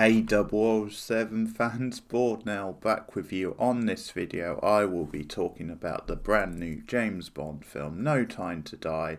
Hey 007 fans, Board now back with you. On this video I will be talking about the brand new James Bond film, No Time to Die.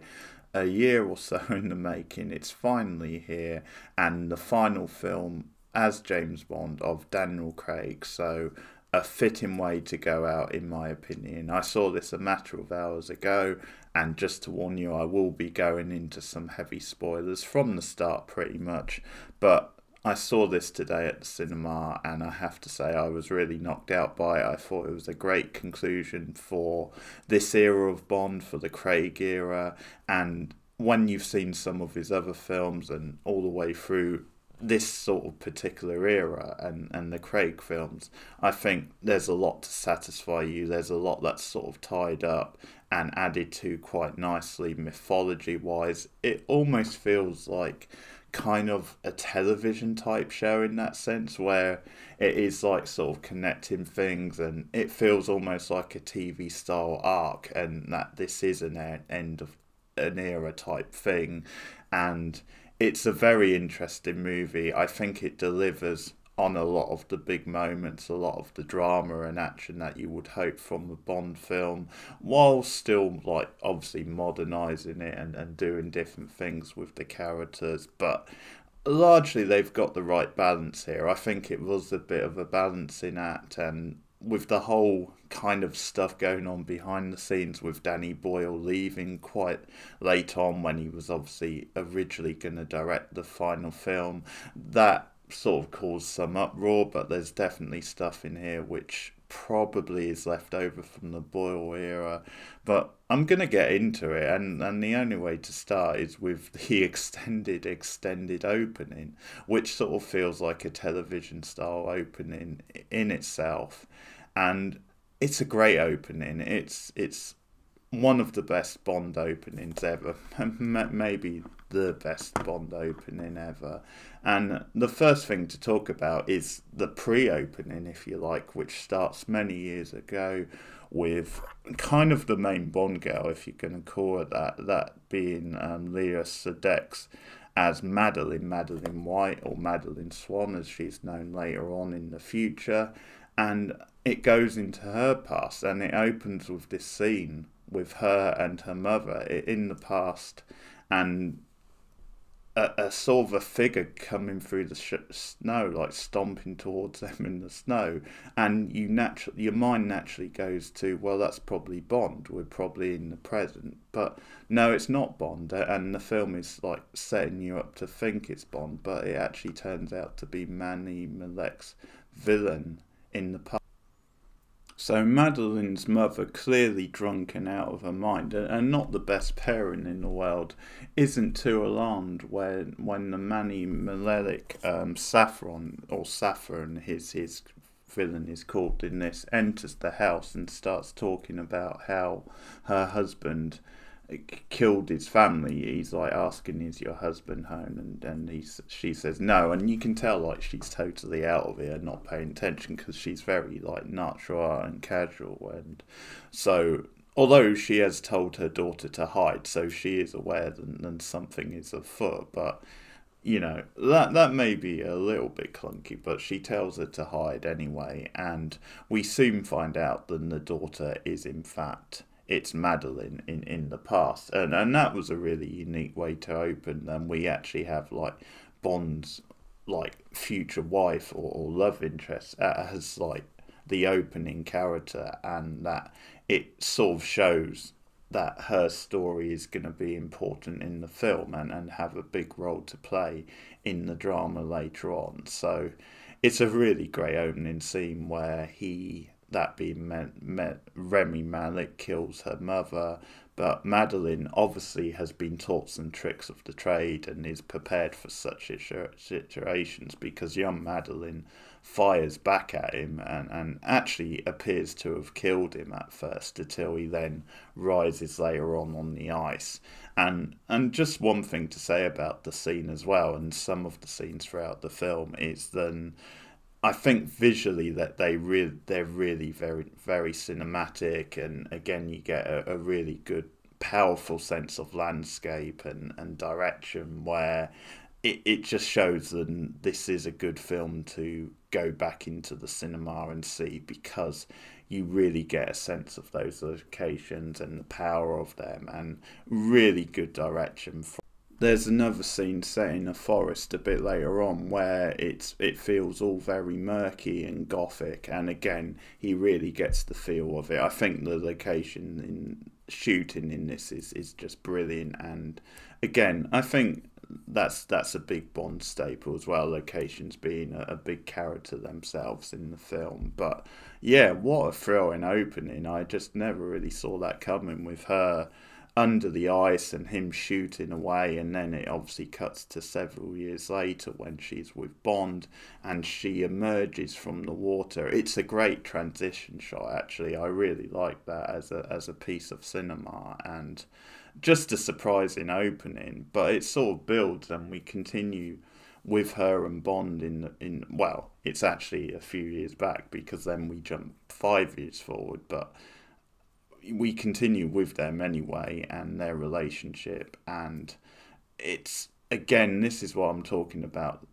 A year or so in the making, it's finally here, and the final film as James Bond of Daniel Craig, so a fitting way to go out in my opinion. I saw this a matter of hours ago, and just to warn you, I will be going into some heavy spoilers from the start pretty much, but I saw this today at the cinema and I have to say I was really knocked out by it. I thought it was a great conclusion for this era of Bond, for the Craig era, and when you've seen some of his other films and all the way through this sort of particular era and the Craig films, I think there's a lot to satisfy you. There's a lot that's sort of tied up and added to quite nicely mythology wise. It almost feels like kind of a television type show in that sense, where it is like sort of connecting things, and it feels almost like a TV style arc, and that this is an end of an era type thing. And it's a very interesting movie. I think it delivers on a lot of the big moments, a lot of the drama and action that you would hope from a Bond film, while still like obviously modernising it and doing different things with the characters. But largely they've got the right balance here. I think it was a bit of a balancing act, and with the whole kind of stuff going on behind the scenes with Danny Boyle leaving quite late on when he was obviously originally going to direct the final film, that sort of caused some uproar. But there's definitely stuff in here which probably is left over from the Boyle era. But I'm going to get into it, and the only way to start is with the extended opening, which sort of feels like a television style opening in itself. And it's a great opening. It's one of the best Bond openings ever, maybe the best Bond opening ever. And the first thing to talk about is the pre-opening, if you like, which starts many years ago with kind of the main Bond girl, if you're going to call it that being Lea Sedeix as Madeline White, or Madeline Swan as she's known later on in the future. And it goes into her past, and it opens with this scene with her and her mother in the past, and a sort of a figure coming through the snow, like stomping towards them in the snow, and your mind naturally goes to, well, that's probably Bond. We're probably in the present, but no, it's not Bond, and the film is like setting you up to think it's Bond, but it actually turns out to be Manny Malek's villain in the past. So Madeline's mother, clearly drunken out of her mind and not the best parent in the world, isn't too alarmed when the Manny Malek Saffron, his villain is called in this, enters the house and starts talking about how her husband killed his family. He's like asking, is your husband home? And she says no, and you can tell like she's totally out of it and not paying attention, because she's very like natural and casual. And so although she has told her daughter to hide, so she is aware that something is afoot, but you know, that may be a little bit clunky, but she tells her to hide anyway, and we soon find out that the daughter is in fact, it's Madeline in the past. And that was a really unique way to open. And we actually have like Bond's like future wife or love interest as like the opening character, and that it sort of shows that her story is going to be important in the film and have a big role to play in the drama later on. So it's a really great opening scene where that being Remy Malek kills her mother, but Madeline obviously has been taught some tricks of the trade and is prepared for such situations, because young Madeline fires back at him and actually appears to have killed him at first, until he then rises later on the ice. And just one thing to say about the scene as well, and some of the scenes throughout the film, is then I think visually that they're really very, very cinematic, and again you get a really good powerful sense of landscape and direction, where it just shows that this is a good film to go back into the cinema and see, because you really get a sense of those locations and the power of them, and really good direction. There's another scene set in a forest a bit later on where it feels all very murky and gothic, and again he really gets the feel of it. I think the location in shooting in this is just brilliant, and again I think that's a big Bond staple as well, locations being a big character themselves in the film. But yeah, what a thrilling opening. I just never really saw that coming, with her under the ice and him shooting away, and then it obviously cuts to several years later when she's with Bond and she emerges from the water. It's a great transition shot, actually. I really like that as a piece of cinema, and just a surprising opening. But it sort of builds, and we continue with her and Bond in well, it's actually a few years back, because then we jump 5 years forward, but we continue with them anyway, and their relationship. And it's, again, this is what I'm talking about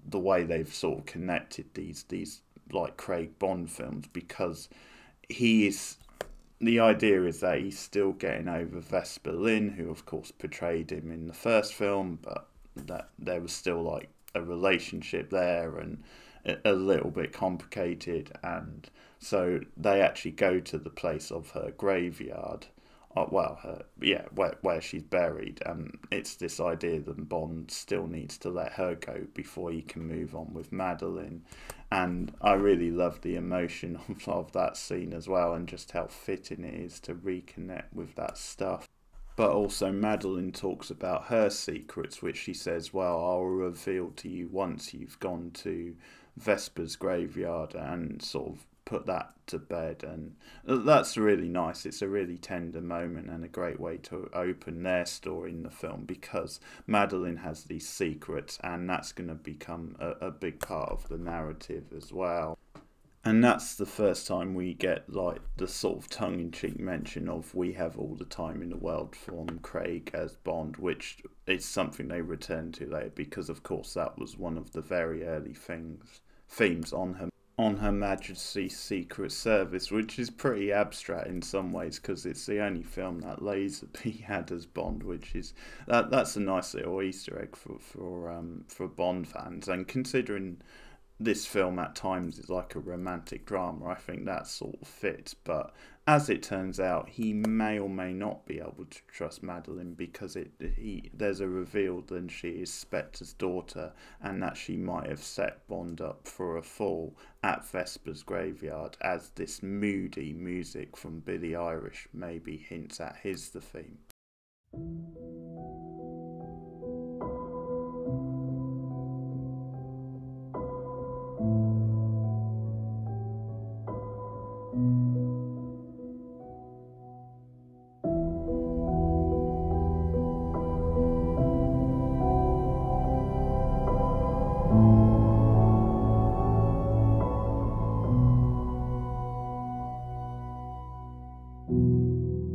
the way they've sort of connected these like Craig Bond films, because the idea is that he's still getting over Vesper Lynd, who of course portrayed him in the first film, but that there was still like a relationship there, and a little bit complicated. And so they actually go to the place of her graveyard, where she's buried, and it's this idea that Bond still needs to let her go before he can move on with Madeleine. And I really love the emotion of that scene as well, and just how fitting it is to reconnect with that stuff. But also Madeleine talks about her secrets, which she says, well, I'll reveal to you once you've gone to Vesper's graveyard and sort of put that to bed. And that's really nice. It's a really tender moment and a great way to open their story in the film, because Madeleine has these secrets, and that's going to become a big part of the narrative as well. And that's the first time we get like the sort of tongue-in-cheek mention of "we have all the time in the world" from Craig as Bond, which is something they return to later, because of course that was one of the very early themes on Her Majesty's Secret Service, which is pretty abstract in some ways, because it's the only film that Lazenby had as Bond, which is that's a nice little Easter egg for Bond fans. And considering this film at times is like a romantic drama, I think that sort of fits. But as it turns out, he may or may not be able to trust Madeleine, because there's a reveal that she is Spectre's daughter, and that she might have set Bond up for a fall at Vesper's graveyard, as this moody music from Billie Eilish maybe hints at his the theme.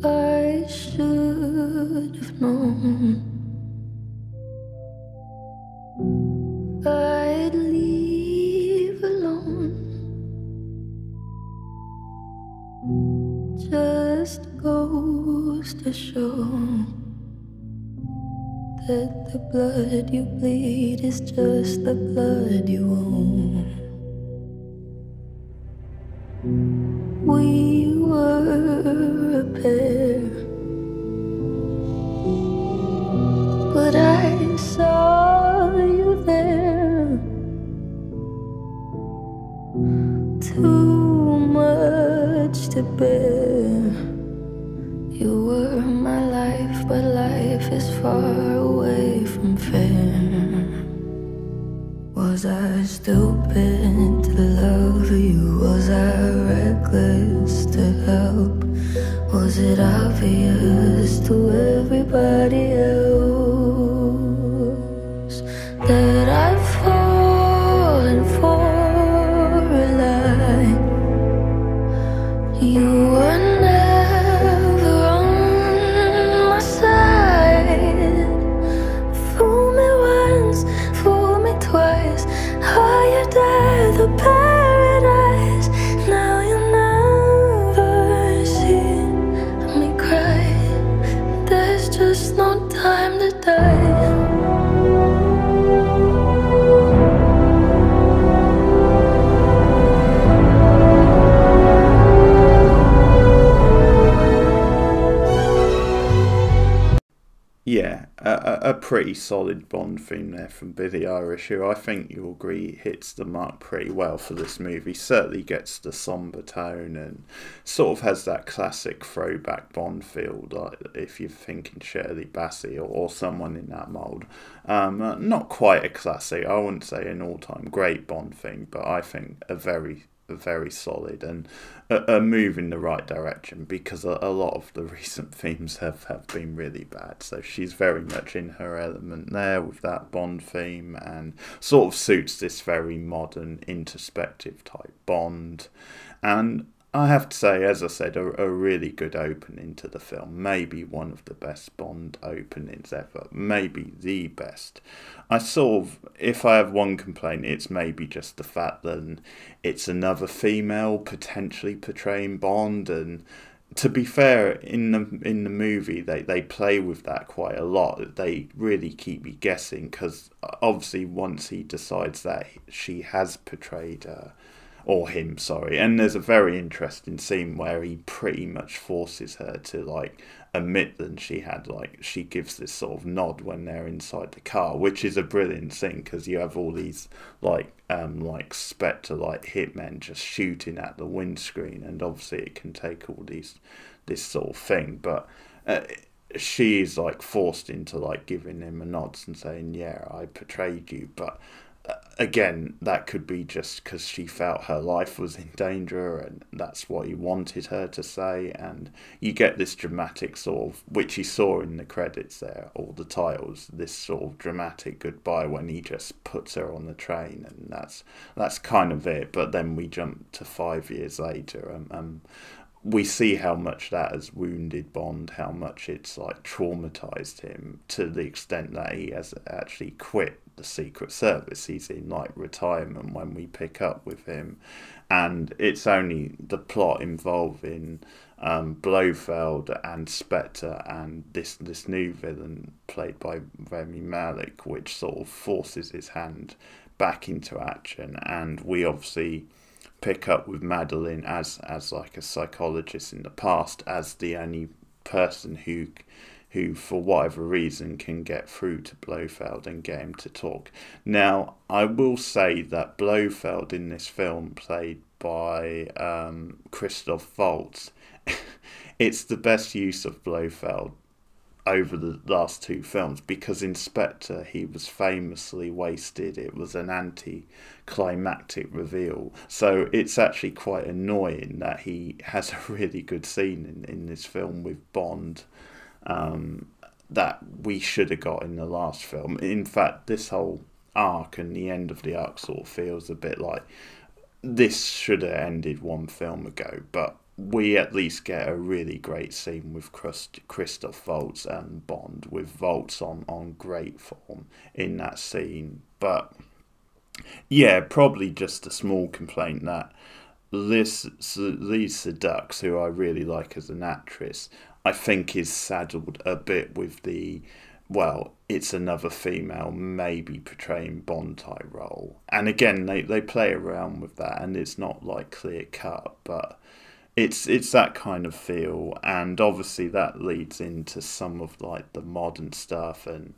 I should have known I'd leave alone. Just goes to show that the blood you bleed is just the blood you own. We were a pair, but I saw you there. Too much to bear. You were my life, but life is far away from fair. Was I stupid to love you? Was I reckless to help? Was it obvious to everybody else that I've fallen for a lie? You were never on my side. Fool me once, pretty solid Bond theme there from Billie Eilish, who I think you'll agree hits the mark pretty well for this movie. Certainly gets the sombre tone and sort of has that classic throwback Bond feel, like if you're thinking Shirley Bassey or someone in that mould. Not quite a classic, I wouldn't say an all-time great Bond theme, but I think a very solid and a move in the right direction, because a lot of the recent themes have been really bad. So she's very much in her element there with that Bond theme, and sort of suits this very modern, introspective type Bond. And I have to say, as I said, a really good opening to the film. Maybe one of the best Bond openings ever. Maybe the best. I sort of, if I have one complaint, it's maybe just the fact that it's another female potentially portraying Bond. And to be fair, in the movie, they play with that quite a lot. They really keep you guessing, because obviously once he decides that she has portrayed or him, sorry. And there's a very interesting scene where he pretty much forces her to, like, admit that she had, like, she gives this sort of nod when they're inside the car, which is a brilliant scene, because you have all these, like Spectre, like, hitmen just shooting at the windscreen, and obviously it can take all this sort of thing, but she's, like, forced into, like, giving him a nod and saying, yeah, I portrayed you, but again, that could be just because she felt her life was in danger, and that's what he wanted her to say. And you get this dramatic sort of, which you saw in the credits there, or the titles, this sort of dramatic goodbye when he just puts her on the train, and that's kind of it. But then we jump to 5 years later, we see how much that has wounded Bond, how much it's, like, traumatized him, to the extent that he has actually quit the Secret Service. He's in, like, retirement when we pick up with him, and it's only the plot involving Blofeld and Spectre and this new villain played by Rami Malek, which sort of forces his hand back into action. And we obviously pick up with Madeleine as like a psychologist in the past, as the only person who for whatever reason can get through to Blofeld and get him to talk. Now, I will say that Blofeld in this film, played by Christoph Waltz, it's the best use of Blofeld over the last two films, because in Spectre he was famously wasted. It was an anti-climactic reveal, so it's actually quite annoying that he has a really good scene in this film with Bond that we should have got in the last film. In fact, this whole arc and the end of the arc sort of feels a bit like this should have ended one film ago, but we at least get a really great scene with Christoph Waltz and Bond, with Waltz on great form in that scene. But yeah, probably just a small complaint that Lisa Sedux, who I really like as an actress, I think is saddled a bit with the, well, it's another female maybe portraying Bond type role. And again, they play around with that, and it's not, like, clear cut, but it's that kind of feel. And obviously that leads into some of, like, the modern stuff and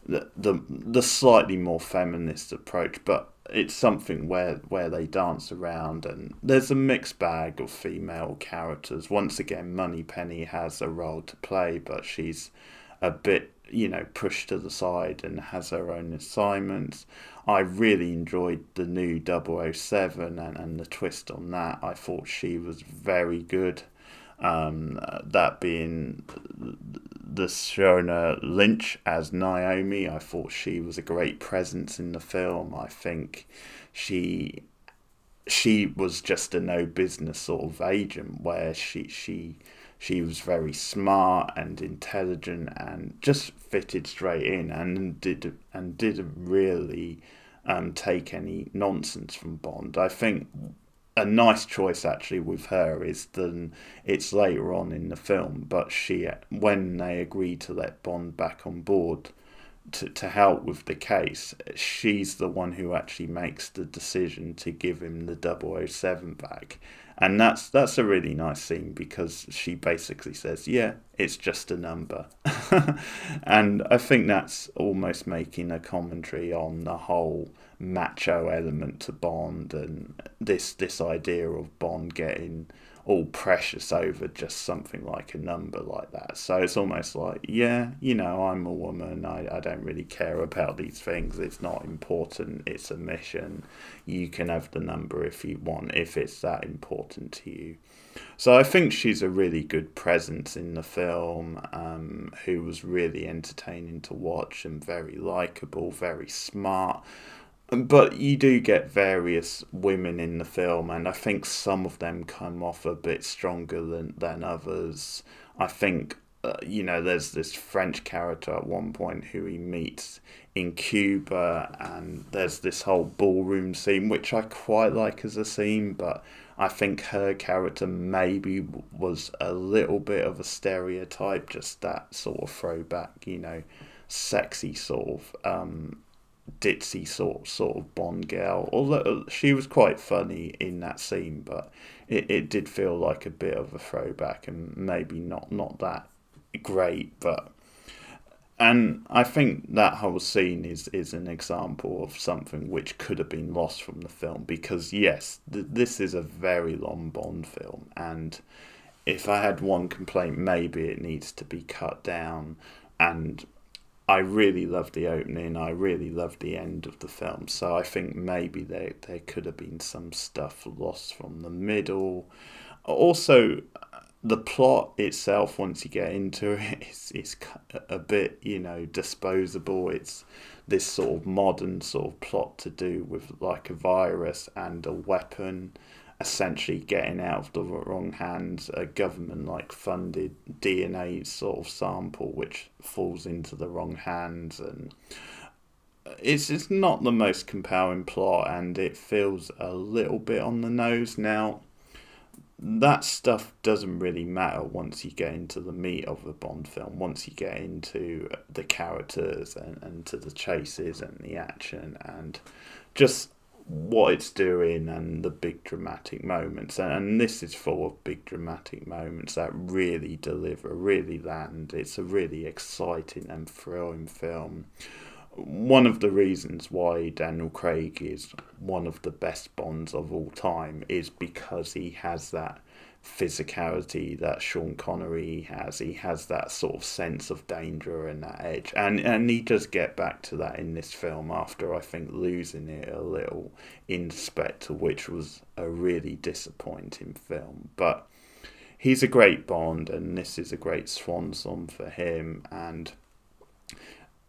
the slightly more feminist approach, but it's something where they dance around, and there's a mixed bag of female characters. Once again, Moneypenny has a role to play, but she's a bit, pushed to the side and has her own assignments. I really enjoyed the new 007 and the twist on that. I thought she was very good. That being the Shona Lynch as Naomi. I thought she was a great presence in the film. I think she was just a no business sort of agent, where she was very smart and intelligent and just fitted straight in, and didn't really take any nonsense from Bond. I think a nice choice actually with her is that it's later on in the film, but when they agree to let Bond back on board, to help with the case, she's the one who actually makes the decision to give him the 007 back. And that's a really nice scene, because she basically says, yeah, it's just a number. And I think that's almost making a commentary on the whole macho element to Bond, and this idea of Bond getting all precious over just something like a number like that. So it's almost like, yeah, I'm a woman, I don't really care about these things, it's not important, it's a mission, you can have the number if you want, if it's that important to you. So I think she's a really good presence in the film, who was really entertaining to watch and very likeable, very smart. But you do get various women in the film, and I think some of them come off a bit stronger than others. I think, there's this French character at one point who he meets in Cuba, and there's this whole ballroom scene, which I quite like as a scene, but I think her character maybe was a little bit of a stereotype, just that sort of throwback, sexy sort of ditzy sort of Bond girl. Although she was quite funny in that scene, but it did feel like a bit of a throwback, and maybe not that great. And I think that whole scene is an example of something which could have been lost from the film, because yes, this is a very long Bond film, and if I had one complaint, maybe it needs to be cut down. And I really loved the opening, I really loved the end of the film, so I think maybe there could have been some stuff lost from the middle. Also, the plot itself, once you get into it, is a bit, disposable. It's this sort of modern sort of plot to do with like a virus and a weapon essentially getting out of the wrong hands, a government funded DNA sort of sample which falls into the wrong hands, and it's not the most compelling plot, and it feels a little bit on the nose. Now, that stuff doesn't really matter once you get into the meat of a Bond film, once you get into the characters and to the chases and the action and just what it's doing and the big dramatic moments. And this is full of big dramatic moments that really deliver, really land. It's a really exciting and thrilling film. One of the reasons why Daniel Craig is one of the best Bonds of all time is because he has that physicality that Sean Connery has. He has that sort of sense of danger and that edge, and he does get back to that in this film after, I think, losing it a little in Spectre, which was a really disappointing film. But he's a great Bond, and this is a great swan song for him, and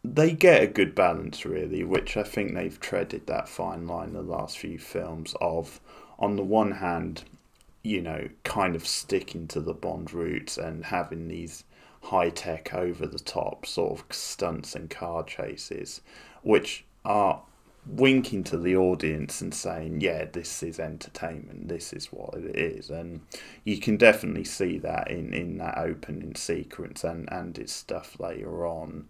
they get a good balance, really, which I think they've treaded that fine line the last few films of, on the one hand, kind of sticking to the Bond roots and having these high-tech, over-the-top sort of stunts and car chases, which are winking to the audience and saying, yeah, this is entertainment, this is what it is. And you can definitely see that in that opening sequence and its stuff later on.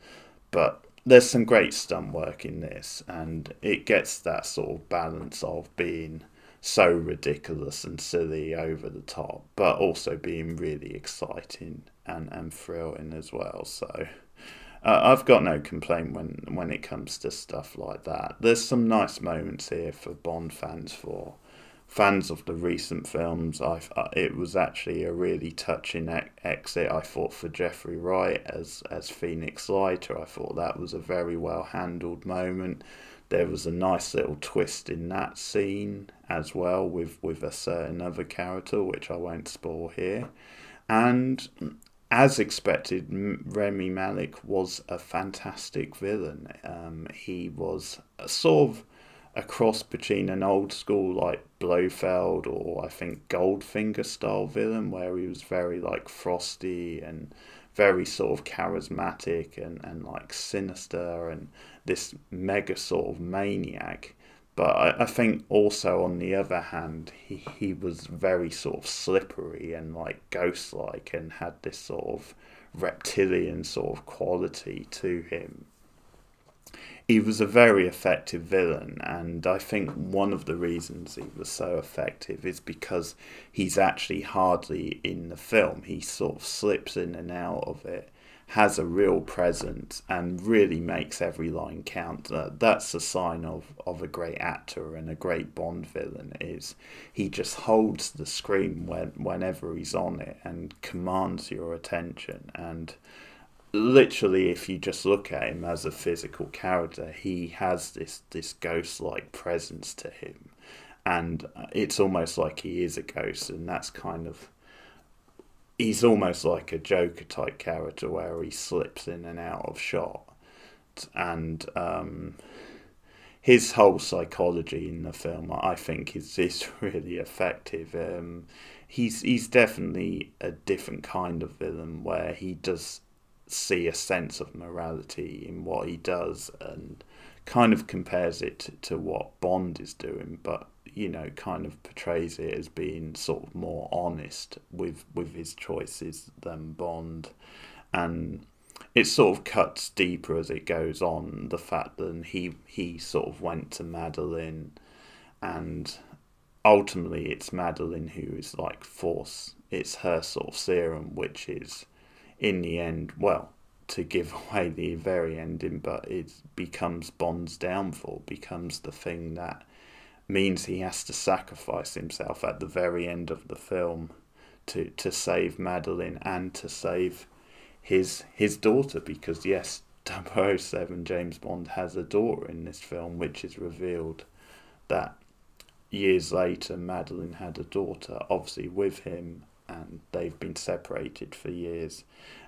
But there's some great stunt work in this, and it gets that sort of balance of being so ridiculous and silly over the top, but also being really exciting and thrilling as well. So I've got no complaint when it comes to stuff like that. There's some nice moments here for Bond fans, for fans of the recent films. It was actually a really touching exit, I thought, for Jeffrey Wright as Phoenix Leiter. I thought that was a very well handled moment. There was a nice little twist in that scene as well with a certain other character, which I won't spoil here. And as expected, Rami Malek was a fantastic villain. He was a sort of a cross between an old school like Blofeld or I think Goldfinger style villain, where he was very frosty and very sort of charismatic and sinister and this mega sort of maniac. But I think also on the other hand, he was very sort of slippery and ghost-like and had this sort of reptilian sort of quality to him. he was a very effective villain, and I think one of the reasons he was so effective is because he's actually hardly in the film. He sort of slips in and out of it, has a real presence, and really makes every line count. That's a sign of a great actor and a great Bond villain, is he just holds the screen whenever he's on it and commands your attention. And literally, if you just look at him as a physical character, he has this ghost-like presence to him, and it's almost like he is a ghost. And that's kind of, he's almost like a Joker type character where he slips in and out of shot. And his whole psychology in the film, I think, is really effective. He's definitely a different kind of villain, where he does see a sense of morality in what he does, and kind of compares it to what Bond is doing, but kind of portrays it as being sort of more honest with his choices than Bond. And it sort of cuts deeper as it goes on, the fact that he sort of went to Madeleine, and ultimately it's Madeleine who is like force. It's her sort of serum, which is, in the end, well, to give away the very ending, but it becomes Bond's downfall, becomes the thing that means he has to sacrifice himself at the very end of the film to save Madeleine and to save his daughter, because yes, 007 James Bond has a daughter in this film, which is revealed that years later Madeleine had a daughter, obviously with him, and they've been separated for years.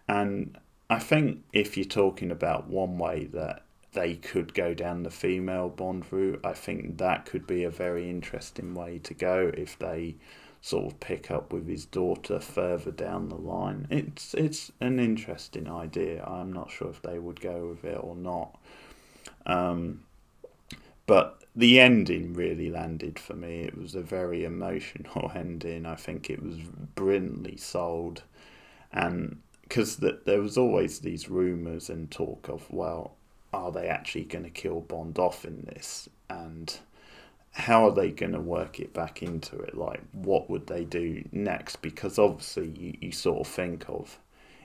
And I think if you're talking about one way that they could go down the female Bond route, I think that could be a very interesting way to go, if they sort of pick up with his daughter further down the line. It's an interesting idea. I'm not sure if they would go with it or not. But the ending really landed for me. It was a very emotional ending. I think it was brilliantly sold. And because there was always these rumours and talk of, well, are they actually going to kill Bond off in this? And how are they going to work it back into it? Like, what would they do next? Because obviously you sort of think of,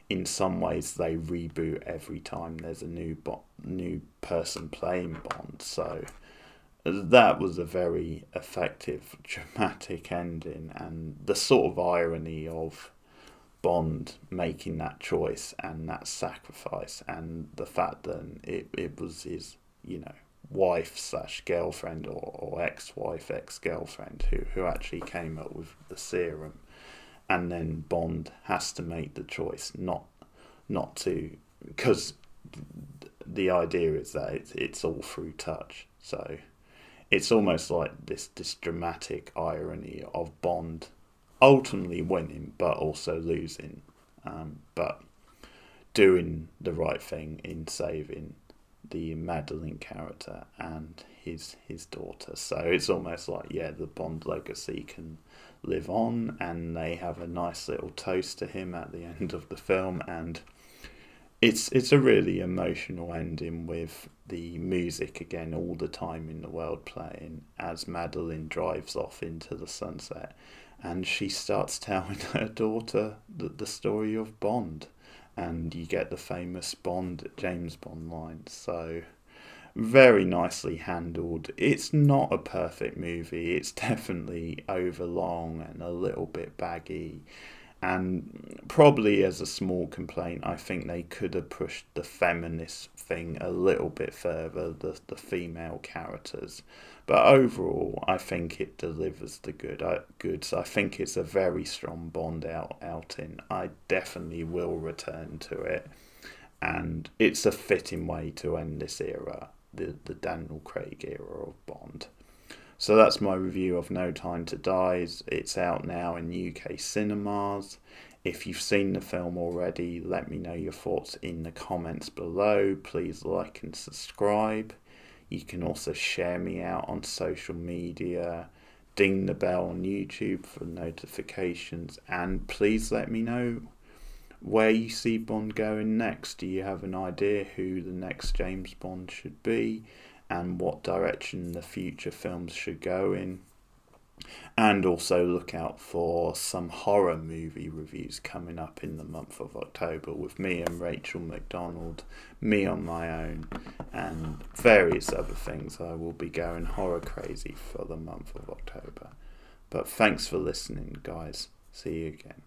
in some ways, they reboot every time there's a new person playing Bond. So that was a very effective, dramatic ending, and the sort of irony of Bond making that choice and that sacrifice, and the fact that it was his, wife / girlfriend or ex-wife, ex-girlfriend who actually came up with the serum, and then Bond has to make the choice not to, because the idea is that it's all through touch. So it's almost like this dramatic irony of Bond ultimately winning but also losing, but doing the right thing in saving the Madeleine character and his daughter. So it's almost like, yeah, the Bond legacy can live on, and they have a nice little toast to him at the end of the film, and it's a really emotional ending, with the music again all the time in the world playing as Madeleine drives off into the sunset, and she starts telling her daughter the story of Bond, and you get the famous James Bond line. So very nicely handled. It's not a perfect movie. It's definitely overlong and a little bit baggy. And probably as a small complaint, I think they could have pushed the feminist thing a little bit further, the female characters. But overall, I think it delivers the goods. I think it's a very strong Bond outing. I definitely will return to it. And it's a fitting way to end this era, the Daniel Craig era of Bond. So that's my review of No Time to Die. It's out now in UK cinemas. If you've seen the film already, let me know your thoughts in the comments below. Please like and subscribe. You can also share me out on social media. Ding the bell on YouTube for notifications. And please let me know where you see Bond going next. Do you have an idea who the next James Bond should be and what direction the future films should go in? And also look out for some horror movie reviews coming up in the month of October with me and Rachel McDonald, me on my own, and various other things. I will be going horror crazy for the month of October. But thanks for listening, guys. See you again.